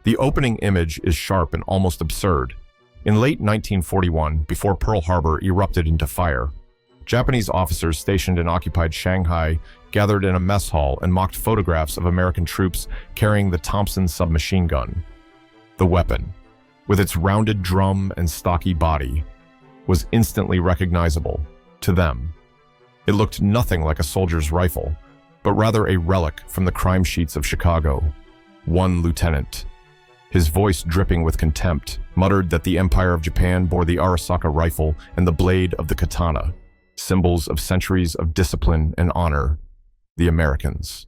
The opening image is sharp and almost absurd. In late 1941, before Pearl Harbor erupted into fire, Japanese officers stationed in occupied Shanghai gathered in a mess hall and mocked photographs of American troops carrying the Thompson submachine gun. The weapon, with its rounded drum and stocky body, was instantly recognizable to them. It looked nothing like a soldier's rifle, but rather a relic from the crime sheets of Chicago. One lieutenant, his voice dripping with contempt, muttered that the Empire of Japan bore the Arisaka rifle and the blade of the katana, symbols of centuries of discipline and honor. The Americans.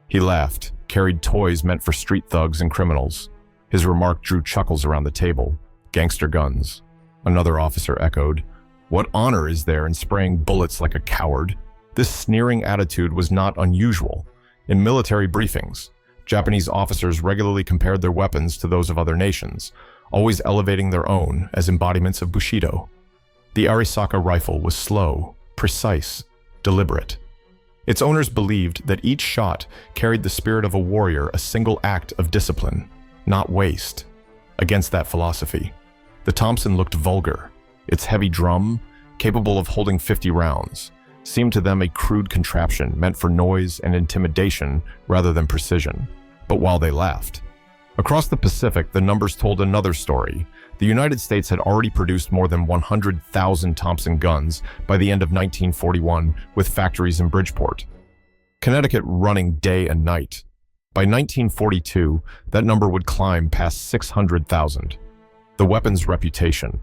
He laughed, carried toys meant for street thugs and criminals. His remark drew chuckles around the table. Gangster guns. Another officer echoed, "What honor is there in spraying bullets like a coward?" This sneering attitude was not unusual. In military briefings, Japanese officers regularly compared their weapons to those of other nations, always elevating their own as embodiments of Bushido. The Arisaka rifle was slow, precise, deliberate. Its owners believed that each shot carried the spirit of a warrior, a single act of discipline, not waste. Against that philosophy, the Thompson looked vulgar. Its heavy drum, capable of holding 50 rounds, seemed to them a crude contraption meant for noise and intimidation rather than precision. But while they laughed, across the Pacific, the numbers told another story. The United States had already produced more than 100,000 Thompson guns by the end of 1941, with factories in Bridgeport, Connecticut running day and night. By 1942, that number would climb past 600,000. The weapon's reputation,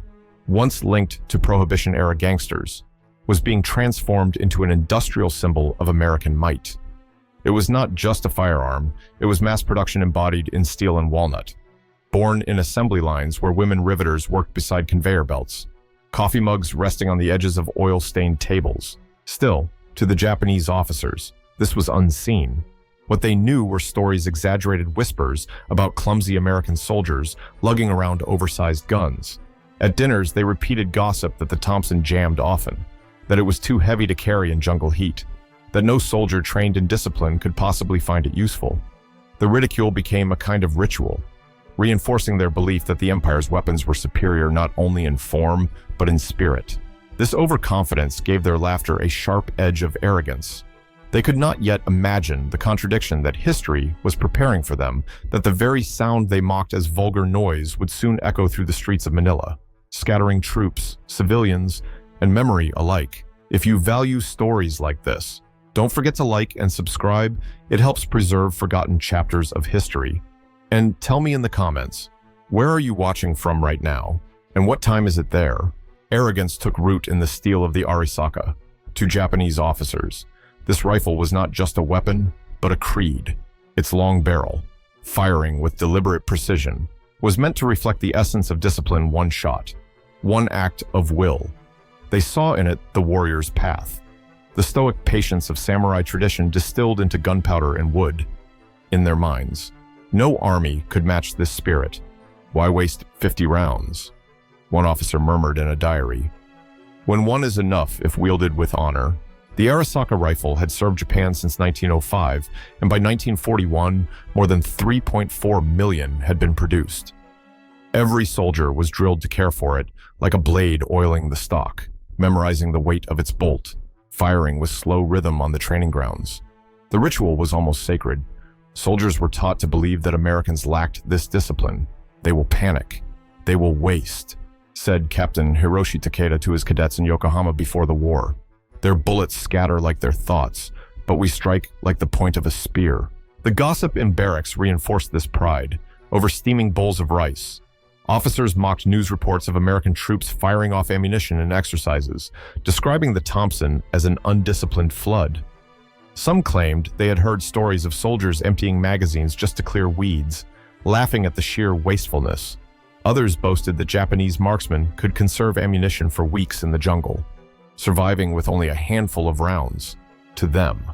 once linked to Prohibition-era gangsters, was being transformed into an industrial symbol of American might. It was not just a firearm, it was mass production embodied in steel and walnut. Born in assembly lines where women riveters worked beside conveyor belts, coffee mugs resting on the edges of oil-stained tables. Still, to the Japanese officers, this was unseen. What they knew were stories, exaggerated whispers about clumsy American soldiers lugging around oversized guns. At dinners, they repeated gossip that the Thompson jammed often, that it was too heavy to carry in jungle heat, that no soldier trained in discipline could possibly find it useful. The ridicule became a kind of ritual, reinforcing their belief that the Empire's weapons were superior not only in form, but in spirit. This overconfidence gave their laughter a sharp edge of arrogance. They could not yet imagine the contradiction that history was preparing for them, that the very sound they mocked as vulgar noise would soon echo through the streets of Manila, scattering troops, civilians, and memory alike. If you value stories like this, don't forget to like and subscribe. It helps preserve forgotten chapters of history. And tell me in the comments, where are you watching from right now? And what time is it there? Arrogance took root in the steel of the Arisaka. To Japanese officers, this rifle was not just a weapon, but a creed. Its long barrel, firing with deliberate precision, was meant to reflect the essence of discipline: one shot, one act of will. They saw in it the warrior's path, the stoic patience of samurai tradition distilled into gunpowder and wood. In their minds, no army could match this spirit. Why waste 50 rounds? One officer murmured in a diary. When one is enough if wielded with honor. The Arisaka rifle had served Japan since 1905, and by 1941, more than 3.4 million had been produced. Every soldier was drilled to care for it, like a blade oiling the stock, memorizing the weight of its bolt, firing with slow rhythm on the training grounds. The ritual was almost sacred. Soldiers were taught to believe that Americans lacked this discipline. They will panic. They will waste, said Captain Hiroshi Takeda to his cadets in Yokohama before the war. Their bullets scatter like their thoughts, but we strike like the point of a spear. The gossip in barracks reinforced this pride. Over steaming bowls of rice, officers mocked news reports of American troops firing off ammunition in exercises, describing the Thompson as an undisciplined flood. Some claimed they had heard stories of soldiers emptying magazines just to clear weeds, laughing at the sheer wastefulness. Others boasted that Japanese marksmen could conserve ammunition for weeks in the jungle, surviving with only a handful of rounds. To them,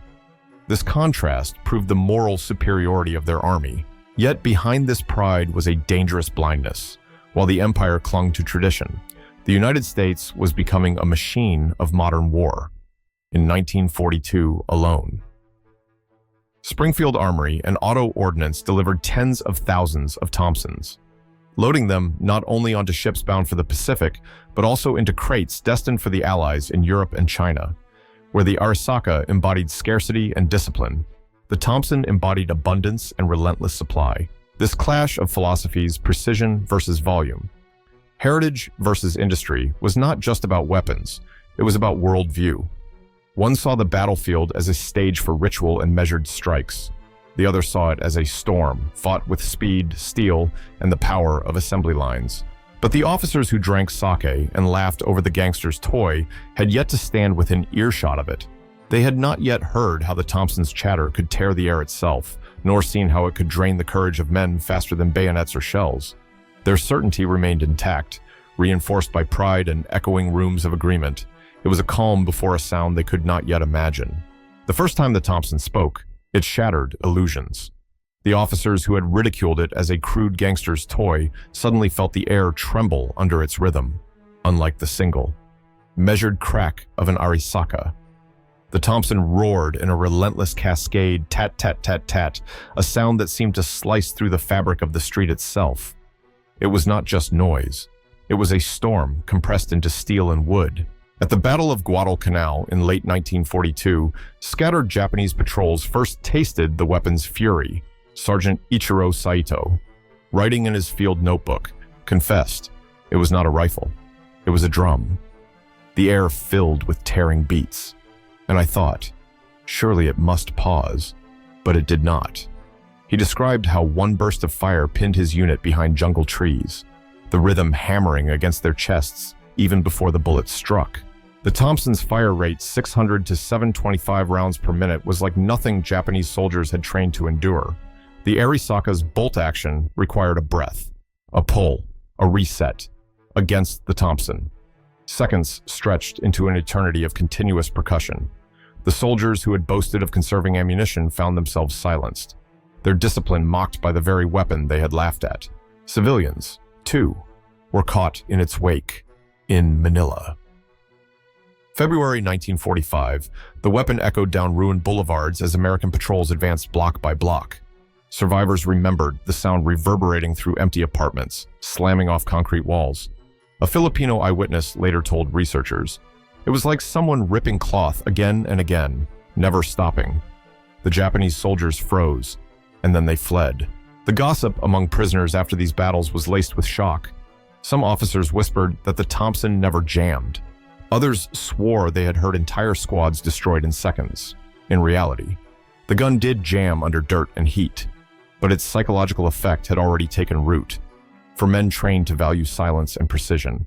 this contrast proved the moral superiority of their army. Yet behind this pride was a dangerous blindness. While the Empire clung to tradition, the United States was becoming a machine of modern war. In 1942 alone, Springfield Armory and Auto Ordnance delivered tens of thousands of Thompsons, loading them not only onto ships bound for the Pacific, but also into crates destined for the Allies in Europe and China. Where the Arisaka embodied scarcity and discipline, the Thompson embodied abundance and relentless supply. This clash of philosophies, precision versus volume, heritage versus industry, was not just about weapons, it was about worldview. One saw the battlefield as a stage for ritual and measured strikes. The other saw it as a storm, fought with speed, steel, and the power of assembly lines. But the officers who drank sake and laughed over the gangster's toy had yet to stand within earshot of it. They had not yet heard how the Thompson's chatter could tear the air itself, nor seen how it could drain the courage of men faster than bayonets or shells. Their certainty remained intact, reinforced by pride and echoing rooms of agreement. It was a calm before a sound they could not yet imagine. The first time the Thompson spoke, it shattered illusions. The officers who had ridiculed it as a crude gangster's toy suddenly felt the air tremble under its rhythm, unlike the single, measured crack of an Arisaka. The Thompson roared in a relentless cascade, tat-tat-tat-tat, a sound that seemed to slice through the fabric of the street itself. It was not just noise. It was a storm compressed into steel and wood. At the Battle of Guadalcanal in late 1942, scattered Japanese patrols first tasted the weapon's fury. Sergeant Ichiro Saito, writing in his field notebook, confessed it was not a rifle, it was a drum. The air filled with tearing beats. And I thought, surely it must pause, but it did not. He described how one burst of fire pinned his unit behind jungle trees, the rhythm hammering against their chests even before the bullet struck. The Thompson's fire rate, 600 to 725 rounds per minute, was like nothing Japanese soldiers had trained to endure. The Arisaka's bolt action required a breath, a pull, a reset, against the Thompson. Seconds stretched into an eternity of continuous percussion. The soldiers who had boasted of conserving ammunition found themselves silenced, their discipline mocked by the very weapon they had laughed at. Civilians, too, were caught in its wake, in Manila. February 1945, the weapon echoed down ruined boulevards as American patrols advanced block by block. Survivors remembered the sound reverberating through empty apartments, slamming off concrete walls. A Filipino eyewitness later told researchers, "It was like someone ripping cloth again and again, never stopping." The Japanese soldiers froze, and then they fled. The gossip among prisoners after these battles was laced with shock. Some officers whispered that the Thompson never jammed. Others swore they had heard entire squads destroyed in seconds. In reality, the gun did jam under dirt and heat, but its psychological effect had already taken root. For men trained to value silence and precision,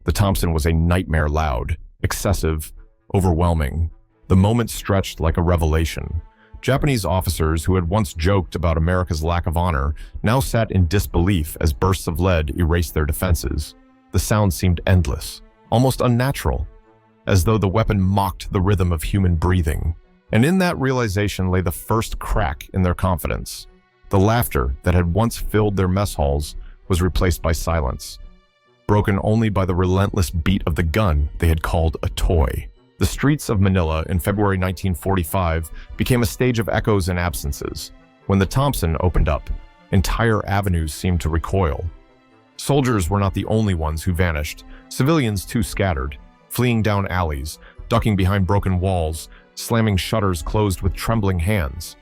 the Thompson was a nightmare loud, excessive, overwhelming. The moment stretched like a revelation. Japanese officers who had once joked about America's lack of honor now sat in disbelief as bursts of lead erased their defenses. The sound seemed endless, almost unnatural, as though the weapon mocked the rhythm of human breathing. And in that realization lay the first crack in their confidence. The laughter that had once filled their mess halls was replaced by silence, broken only by the relentless beat of the gun they had called a toy. The streets of Manila in February 1945 became a stage of echoes and absences. When the Thompson opened up, entire avenues seemed to recoil. Soldiers were not the only ones who vanished. Civilians too scattered, fleeing down alleys, ducking behind broken walls, slamming shutters closed with trembling hands.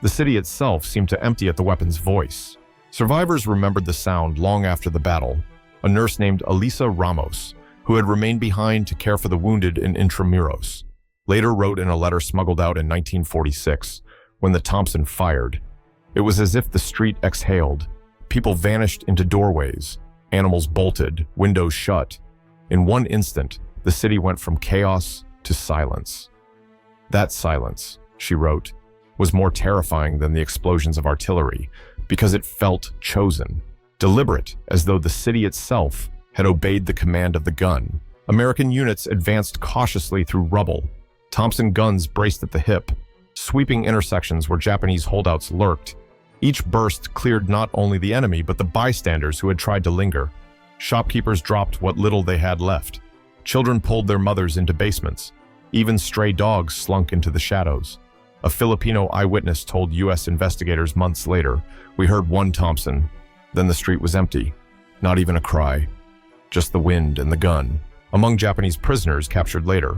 The city itself seemed to empty at the weapon's voice. Survivors remembered the sound long after the battle. A nurse named Elisa Ramos, who had remained behind to care for the wounded in Intramuros, later wrote in a letter smuggled out in 1946, when the Thompson fired. It was as if the street exhaled. People vanished into doorways. Animals bolted, windows shut. In one instant, the city went from chaos to silence. That silence, she wrote, was more terrifying than the explosions of artillery because it felt chosen, deliberate, as though the city itself had obeyed the command of the gun. American units advanced cautiously through rubble. Thompson guns braced at the hip, sweeping intersections where Japanese holdouts lurked. Each burst cleared not only the enemy but the bystanders who had tried to linger. Shopkeepers dropped what little they had left. Children pulled their mothers into basements. Even stray dogs slunk into the shadows. A Filipino eyewitness told U.S. investigators months later, "We heard one Thompson, then the street was empty. Not even a cry. Just the wind and the gun." Among Japanese prisoners captured later,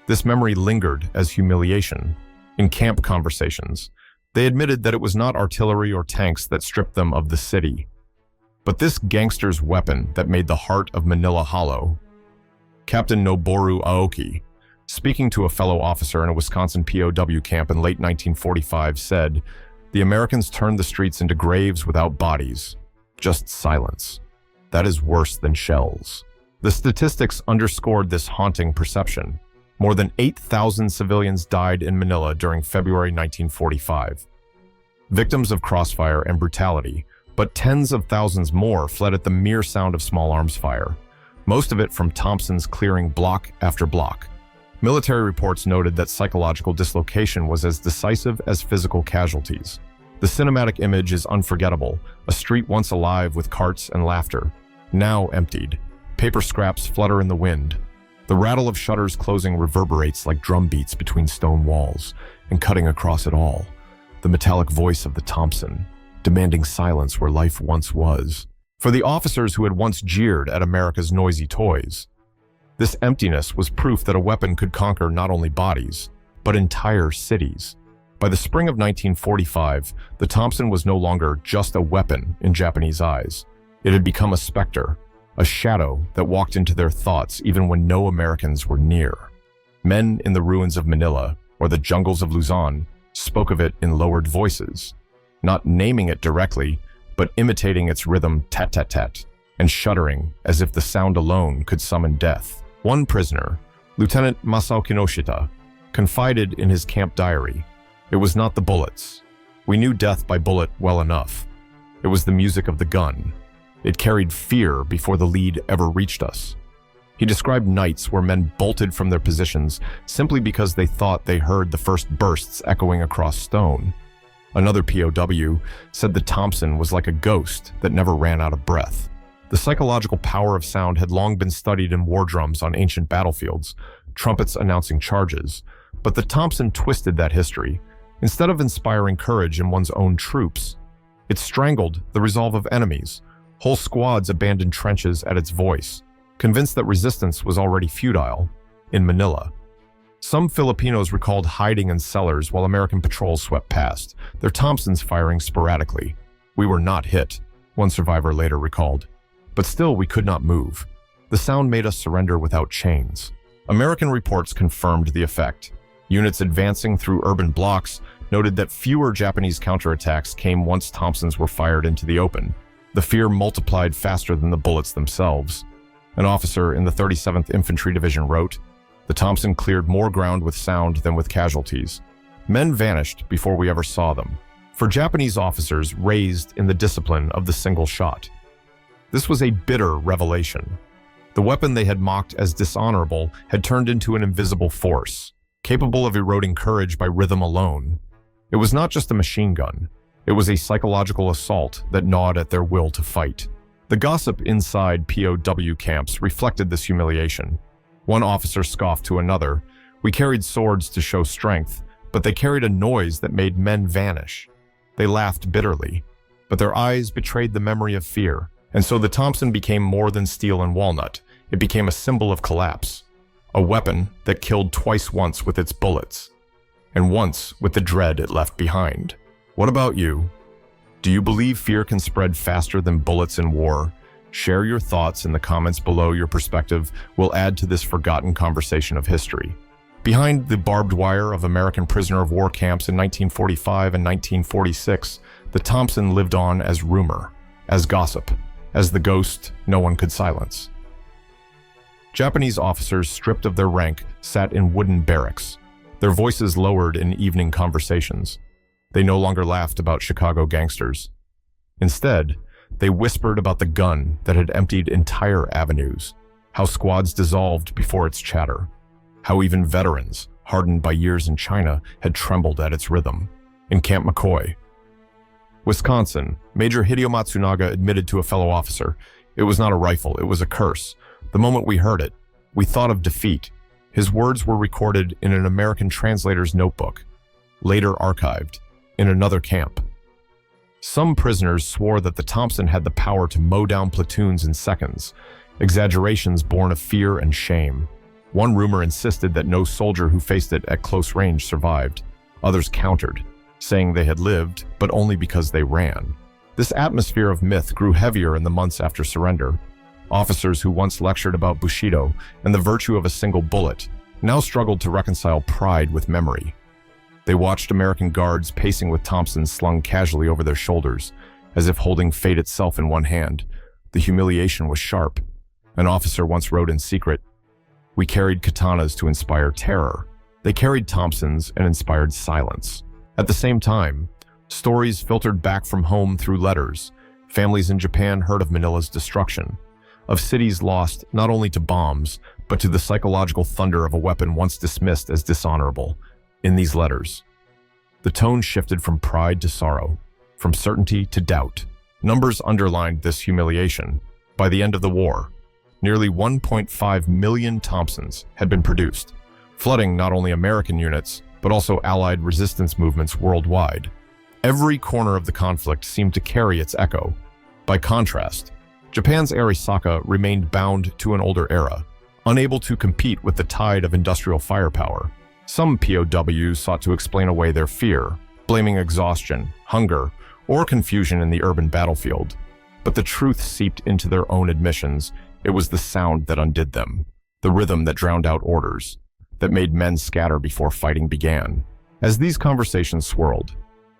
this memory lingered as humiliation. In camp conversations, they admitted that it was not artillery or tanks that stripped them of the city, but this gangster's weapon that made the heart of Manila hollow. Captain Noboru Aoki, speaking to a fellow officer in a Wisconsin POW camp in late 1945, said, "The Americans turned the streets into graves without bodies, just silence. That is worse than shells." The statistics underscored this haunting perception. More than 8,000 civilians died in Manila during February 1945. Victims of crossfire and brutality, but tens of thousands more fled at the mere sound of small arms fire, most of it from Thompson's clearing block after block. Military reports noted that psychological dislocation was as decisive as physical casualties. The cinematic image is unforgettable, a street once alive with carts and laughter, now emptied. Paper scraps flutter in the wind. The rattle of shutters closing reverberates like drum beats between stone walls, and cutting across it all, the metallic voice of the Thompson, demanding silence where life once was. For the officers who had once jeered at America's noisy toys, this emptiness was proof that a weapon could conquer not only bodies, but entire cities. By the spring of 1945, the Thompson was no longer just a weapon in Japanese eyes. It had become a specter, a shadow that walked into their thoughts even when no Americans were near. Men in the ruins of Manila or the jungles of Luzon spoke of it in lowered voices, not naming it directly, but imitating its rhythm tat-tat-tat, and shuddering as if the sound alone could summon death. One prisoner, Lieutenant Masao Kinoshita, confided in his camp diary, "It was not the bullets. We knew death by bullet well enough. It was the music of the gun. It carried fear before the lead ever reached us." He described nights where men bolted from their positions simply because they thought they heard the first bursts echoing across stone. Another POW said the Thompson was like a ghost that never ran out of breath. The psychological power of sound had long been studied in war drums on ancient battlefields, trumpets announcing charges, but the Thompson twisted that history. Instead of inspiring courage in one's own troops, it strangled the resolve of enemies. Whole squads abandoned trenches at its voice, convinced that resistance was already futile. In Manila, some Filipinos recalled hiding in cellars while American patrols swept past, their Thompsons firing sporadically. "We were not hit," one survivor later recalled. "But still we could not move. The sound made us surrender without chains." American reports confirmed the effect. Units advancing through urban blocks noted that fewer Japanese counterattacks came once Thompsons were fired into the open. The fear multiplied faster than the bullets themselves. An officer in the 37th Infantry Division wrote, "The Thompson cleared more ground with sound than with casualties. Men vanished before we ever saw them." For Japanese officers raised in the discipline of the single shot, this was a bitter revelation. The weapon they had mocked as dishonorable had turned into an invisible force, capable of eroding courage by rhythm alone. It was not just a machine gun. It was a psychological assault that gnawed at their will to fight. The gossip inside POW camps reflected this humiliation. One officer scoffed to another, "We carried swords to show strength, but they carried a noise that made men vanish." They laughed bitterly, but their eyes betrayed the memory of fear. And so the Thompson became more than steel and walnut. It became a symbol of collapse, a weapon that killed twice once with its bullets, and once with the dread it left behind. What about you? Do you believe fear can spread faster than bullets in war? Share your thoughts in the comments below. Your perspective will add to this forgotten conversation of history. Behind the barbed wire of American prisoner of war camps in 1945 and 1946, the Thompson lived on as rumor, as gossip, as the ghost no one could silence. Japanese officers stripped of their rank sat in wooden barracks, their voices lowered in evening conversations. They no longer laughed about Chicago gangsters. Instead, they whispered about the gun that had emptied entire avenues, how squads dissolved before its chatter, how even veterans, hardened by years in China, had trembled at its rhythm. In Camp McCoy, Wisconsin, Major Hideo Matsunaga admitted to a fellow officer, "It was not a rifle, it was a curse. The moment we heard it, we thought of defeat." His words were recorded in an American translator's notebook. later archived, in another camp. Some prisoners swore that the Thompson had the power to mow down platoons in seconds, exaggerations born of fear and shame. One rumor insisted that no soldier who faced it at close range survived. Others countered, saying they had lived, but only because they ran. This atmosphere of myth grew heavier in the months after surrender. Officers who once lectured about Bushido and the virtue of a single bullet now struggled to reconcile pride with memory. They watched American guards pacing with Thompsons slung casually over their shoulders, as if holding fate itself in one hand. The humiliation was sharp. An officer once wrote in secret, "We carried katanas to inspire terror." They carried Thompsons and inspired silence. At the same time, stories filtered back from home through letters. Families in Japan heard of Manila's destruction, of cities lost not only to bombs, but to the psychological thunder of a weapon once dismissed as dishonorable. In these letters, the tone shifted from pride to sorrow, from certainty to doubt. Numbers underlined this humiliation. By the end of the war, nearly 1.5 million Thompsons had been produced, flooding not only American units, but also Allied resistance movements worldwide. Every corner of the conflict seemed to carry its echo. By contrast, Japan's Arisaka remained bound to an older era, unable to compete with the tide of industrial firepower. Some POWs sought to explain away their fear, blaming exhaustion, hunger, or confusion in the urban battlefield. But the truth seeped into their own admissions. It was the sound that undid them, the rhythm that drowned out orders, that made men scatter before fighting began. As these conversations swirled,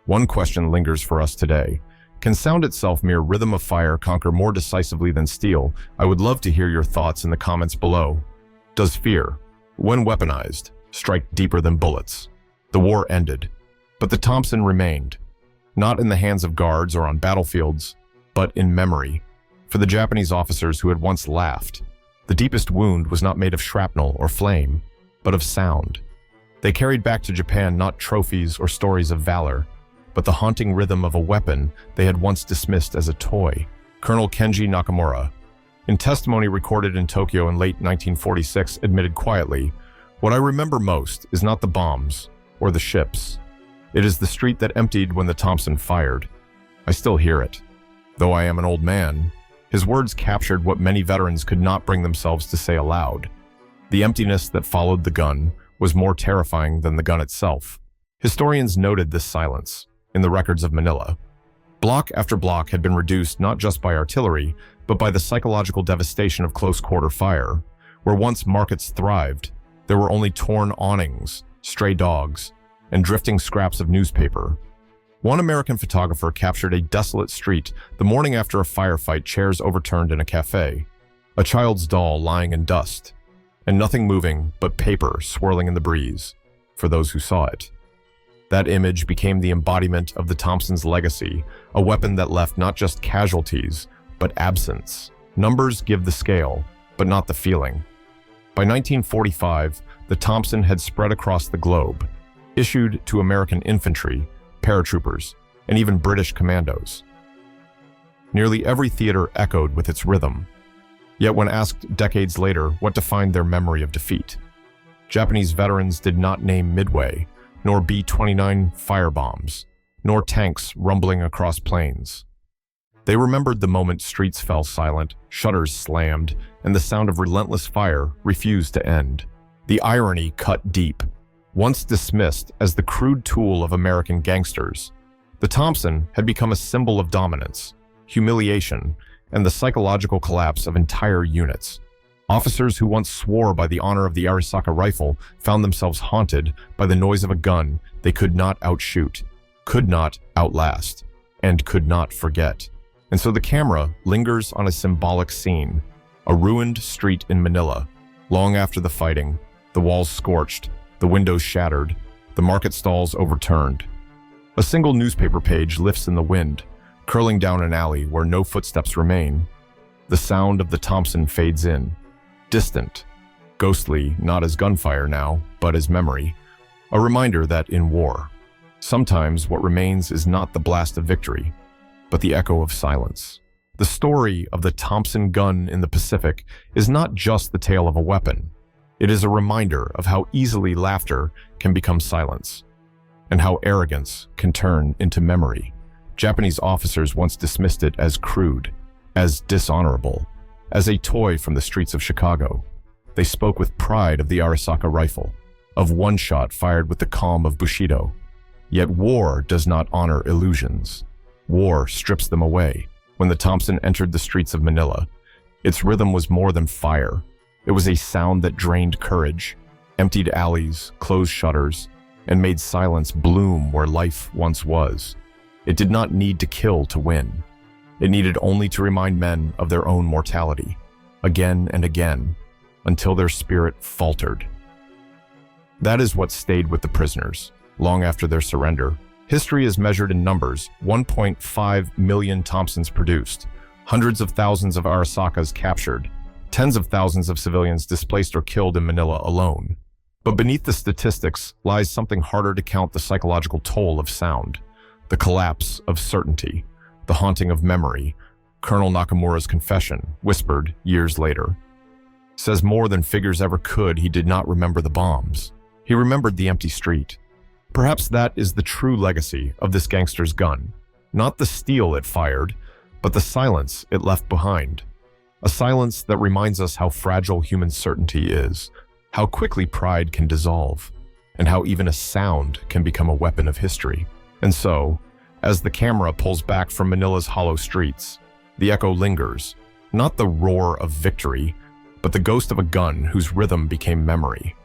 one question lingers for us today. Can sound itself, mere rhythm of fire, conquer more decisively than steel? I would love to hear your thoughts in the comments below. Does fear, when weaponized, strike deeper than bullets? The war ended, but the Thompson remained, not in the hands of guards or on battlefields, but in memory. For the Japanese officers who had once laughed, the deepest wound was not made of shrapnel or flame, but of sound. They carried back to Japan not trophies or stories of valor, but the haunting rhythm of a weapon they had once dismissed as a toy. Colonel Kenji Nakamura, in testimony recorded in Tokyo in late 1946, admitted quietly, "What I remember most is not the bombs or the ships. It is the street that emptied when the Thompson fired. I still hear it. Though I am an old man," his words captured what many veterans could not bring themselves to say aloud. The emptiness that followed the gun was more terrifying than the gun itself. Historians noted this silence in the records of Manila. Block after block had been reduced not just by artillery, but by the psychological devastation of close-quarter fire. Where once markets thrived, there were only torn awnings, stray dogs, and drifting scraps of newspaper. One American photographer captured a desolate street the morning after a firefight, chairs overturned in a cafe, a child's doll lying in dust, and nothing moving but paper swirling in the breeze for those who saw it. That image became the embodiment of the Thompson's legacy, a weapon that left not just casualties, but absence. Numbers give the scale, but not the feeling. By 1945, the Thompson had spread across the globe, issued to American infantry, paratroopers, and even British commandos. Nearly every theater echoed with its rhythm. Yet when asked decades later what defined their memory of defeat, Japanese veterans did not name Midway, nor B-29 firebombs, nor tanks rumbling across plains. They remembered the moment streets fell silent, shutters slammed, and the sound of relentless fire refused to end. The irony cut deep. Once dismissed as the crude tool of American gangsters, the Thompson had become a symbol of dominance, humiliation, and the psychological collapse of entire units. Officers who once swore by the honor of the Arisaka rifle found themselves haunted by the noise of a gun they could not outshoot, could not outlast, and could not forget. And so the camera lingers on a symbolic scene, a ruined street in Manila, long after the fighting, the walls scorched, the windows shattered, the market stalls overturned. A single newspaper page lifts in the wind, curling down an alley where no footsteps remain. The sound of the Thompson fades in, distant, ghostly, not as gunfire now, but as memory. A reminder that in war, sometimes what remains is not the blast of victory, but the echo of silence. The story of the Thompson gun in the Pacific is not just the tale of a weapon. It is a reminder of how easily laughter can become silence, and how arrogance can turn into memory. Japanese officers once dismissed it as crude, as dishonorable, as a toy from the streets of Chicago. They spoke with pride of the Arisaka rifle, of one shot fired with the calm of Bushido. Yet war does not honor illusions. War strips them away. When the Thompson entered the streets of Manila, its rhythm was more than fire. It was a sound that drained courage, emptied alleys, closed shutters, and made silence bloom where life once was. It did not need to kill to win. It needed only to remind men of their own mortality, again and again, until their spirit faltered. That is what stayed with the prisoners, long after their surrender. History is measured in numbers: 1.5 million Thompsons produced, hundreds of thousands of Arisakas captured, tens of thousands of civilians displaced or killed in Manila alone. But beneath the statistics lies something harder to count: the psychological toll of sound, the collapse of certainty, the haunting of memory. Colonel Nakamura's confession, whispered years later, says more than figures ever could. He did not remember the bombs. He remembered the empty street. Perhaps that is the true legacy of this gangster's gun. Not the steel it fired, but the silence it left behind. A silence that reminds us how fragile human certainty is, how quickly pride can dissolve, and how even a sound can become a weapon of history. And so, as the camera pulls back from Manila's hollow streets, the echo lingers, not the roar of victory, but the ghost of a gun whose rhythm became memory.